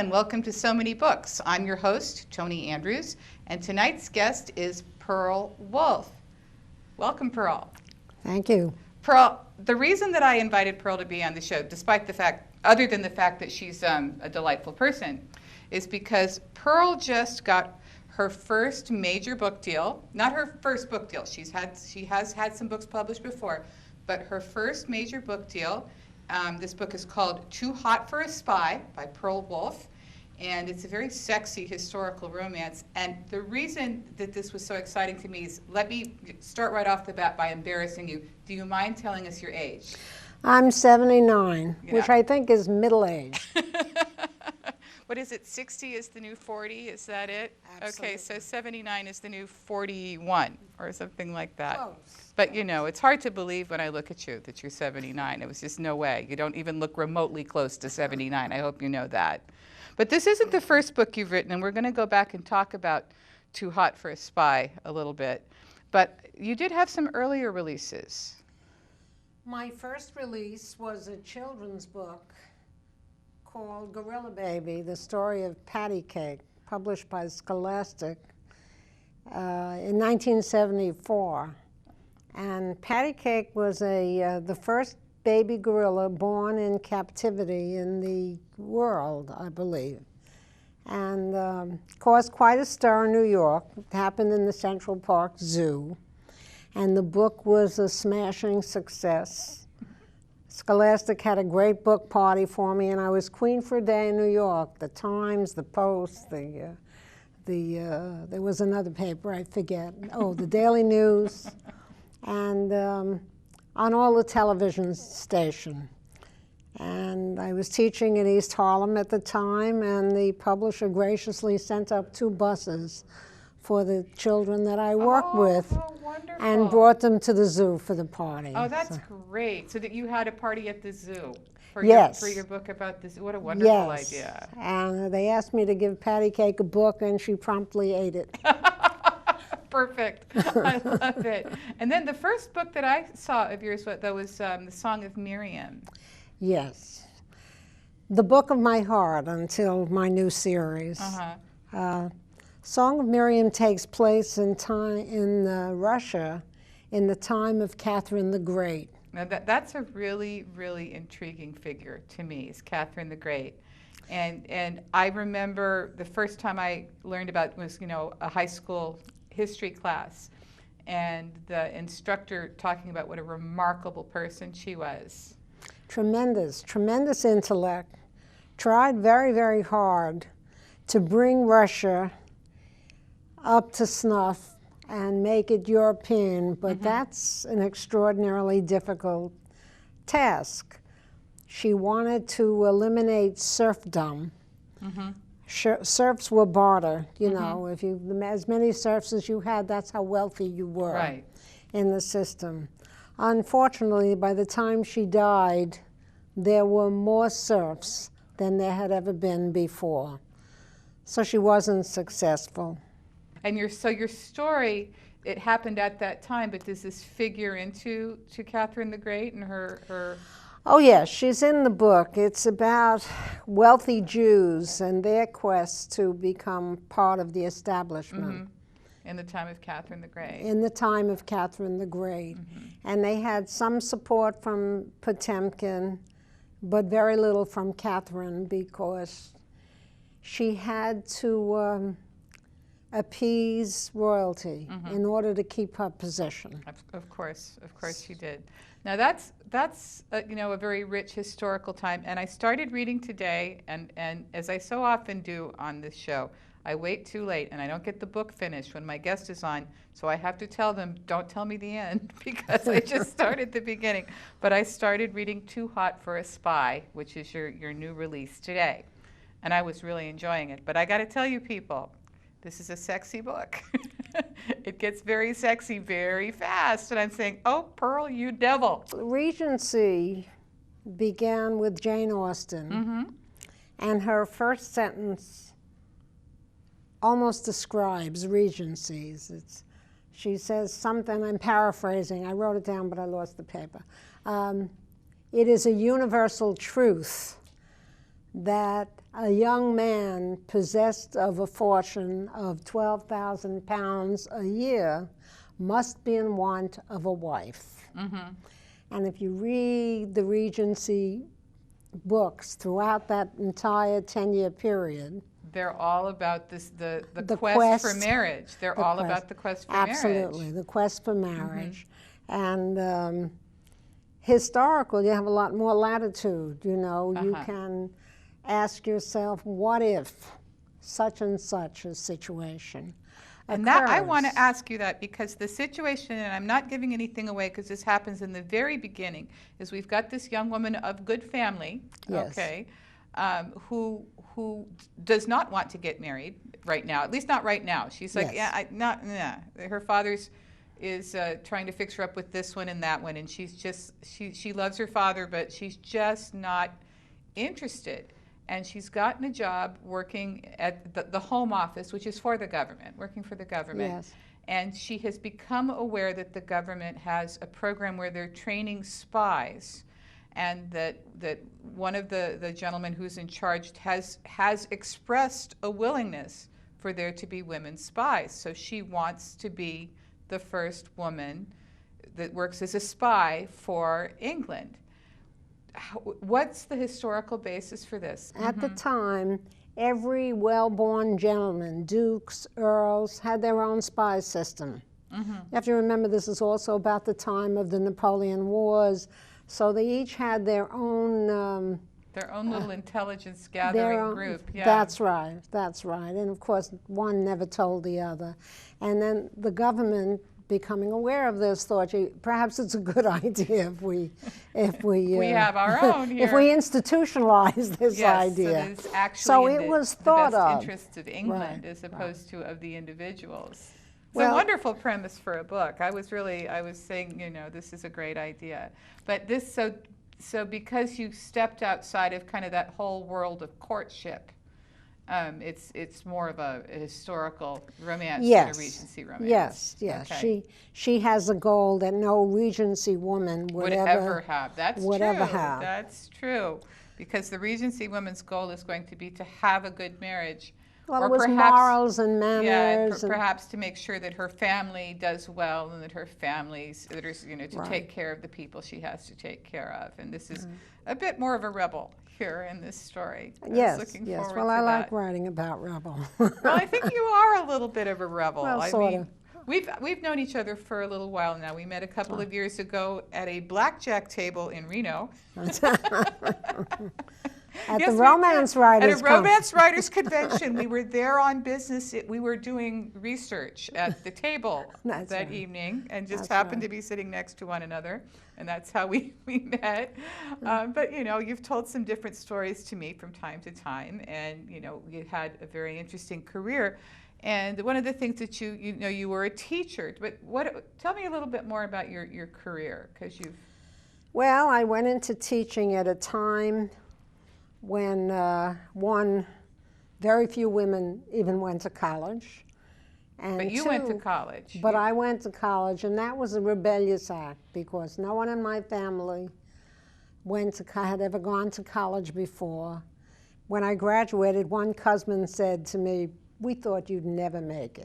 and welcome to So Many Books. I'm your host, Toni Andrews, and tonight's guest is Pearl Wolfe. Welcome, Pearl. Thank you. Pearl, the reason that I invited Pearl to be on the show, despite the fact, other than the fact that she's a delightful person, is because Pearl just got her first major book deal. Not her first book deal. She has had some books published before, but her first major book deal. This book is called Too Hot for a Spy by Pearl Wolfe, and it's a very sexy historical romance. And the reason that this was so exciting to me is, let me start right off the bat by embarrassing you. Do you mind telling us your age? I'm 79, Yeah. which I think is middle age. What is it, 60 is the new 40? Is that it? Absolutely. Okay, so 79 is the new 41 or something like that. Close. But you know, it's hard to believe when I look at you that you're 79. It was just no way. You don't even look remotely close to 79. I hope you know that. But this isn't the first book you've written, and we're going to go back and talk about Too Hot for a Spy a little bit. But you did have some earlier releases. My first release was a children's book called Gorilla Baby, the story of Patty Cake, published by Scholastic in 1974. And Patty Cake was the first baby gorilla born in captivity in the world, I believe. And caused quite a stir in New York. It happened in the Central Park Zoo. And the book was a smashing success. Scholastic had a great book party for me, and I was queen for a day in New York. The Times, the Post, there was another paper, I forget. Oh, the Daily News, and on all the television station. And I was teaching in East Harlem at the time, and the publisher graciously sent up 2 buses for the children that I worked with, and brought them to the zoo for the party. Oh, that's great. So that you had a party at the zoo for, Yes. your book about the zoo. What a wonderful Yes. idea. And they asked me to give Patty Cake a book, and she promptly ate it. Perfect. I love it. And then the first book that I saw of yours, was The Song of Miriam. Yes. The Book of My Heart until my new series. Song of Miriam takes place in Russia in the time of Catherine the Great. Now that's a really, really intriguing figure to me, is Catherine the Great. And I remember the first time I learned about it was, a high school history class, and the instructor talking about what a remarkable person she was. Tremendous, tremendous intellect. Tried very, very hard to bring Russia up to snuff and make it European, but that's an extraordinarily difficult task. She wanted to eliminate serfdom. Serfs were barter, know. If as many serfs as you had, that's how wealthy you were in the system. Unfortunately, by the time she died, there were more serfs than there had ever been before. So she wasn't successful. And your story, it happened at that time, but does this figure into Catherine the Great and her? Oh yes, she's in the book. It's about wealthy Jews and their quest to become part of the establishment. In the time of Catherine the Great. In the time of Catherine the Great. And they had some support from Potemkin, but very little from Catherine, because she had to appease royalty in order to keep her position. Of course she did. Now that's a very rich historical time, and I started reading today, and as I so often do on this show, I wait too late and I don't get the book finished when my guest is on, so I have to tell them, don't tell me the end, because I just started the beginning. But I started reading Too Hot for a Spy, which is your new release today, and I was really enjoying it. But I got to tell you people, this is a sexy book. It gets very sexy very fast. And I'm saying, oh, Pearl, you devil. Regency began with Jane Austen. And her first sentence almost describes Regencies. She says something, I'm paraphrasing. I wrote it down, but I lost the paper. It is a universal truth that a young man possessed of a fortune of 12,000 pounds a year must be in want of a wife. Mm-hmm. And if you read the Regency books throughout that entire 10-year period, they're all about this, the quest for marriage. They're all about the quest for marriage. Absolutely, the quest for marriage. Mm-hmm. And historical, you have a lot more latitude, you know. You can ask yourself, what if such and such a situation and occurs? that I want to ask you that, because the situation, and I'm not giving anything away because this happens in the very beginning, is we've got this young woman of good family, yes. Okay, who does not want to get married right now, at least not right now. She's like, yes. Her father's is trying to fix her up with this one and that one, and she's just, she loves her father, but she's just not interested. And she's gotten a job working at the Home Office, which is for the government, working for the government. Yes. And she has become aware that the government has a program where they're training spies, and that one of the gentlemen who's in charge has expressed a willingness for there to be women spies. So she wants to be the first woman that works as a spy for England. What's the historical basis for this? At the time, every well-born gentleman, dukes, earls, had their own spy system. You have to remember, this is also about the time of the Napoleon Wars, so they each had their own little intelligence gathering group. Yeah. That's right, that's right. And of course, one never told the other. And then the government, becoming aware of this, thought, perhaps it's a good idea if we we have our own here. If we institutionalize this idea. So it's actually it was thought the of. best interest of England, as opposed to of the individuals. It's Well, a wonderful premise for a book. I was saying, you know, this is a great idea. But this, so because you stepped outside of kind of that whole world of courtship, it's more of a historical romance than a Regency romance. Yes. Okay. She has a goal that no Regency woman would ever have. That's would true. Ever have. That's true. Because the Regency woman's goal is going to be to have a good marriage. Well, or it was perhaps, morals and manners. Perhaps to make sure that her family does well, and that her family's, that her, you know, to take care of the people she has to take care of. And this is a bit more of a rebel here in this story. Yes. Well, I like writing about rebel. Well, I think you are a little bit of a rebel. Well, I sort mean, of. We've known each other for a little while now. We met a couple of years ago at a blackjack table in Reno. At the Romance Writers At a Romance Writers Convention. We were there on business. We were doing research at the table that evening, and just happened to be sitting next to one another, and that's how we met. But, you know, you've told some different stories to me from time to time, and, you know, you had a very interesting career. And one of the things that you were a teacher, but tell me a little bit more about your career, because you've... Well, I went into teaching at a time when very few women even went to college. And but you went to college. But I went to college, and that was a rebellious act, because no one in my family had ever gone to college before. When I graduated, one cousin said to me, "We thought you'd never make it."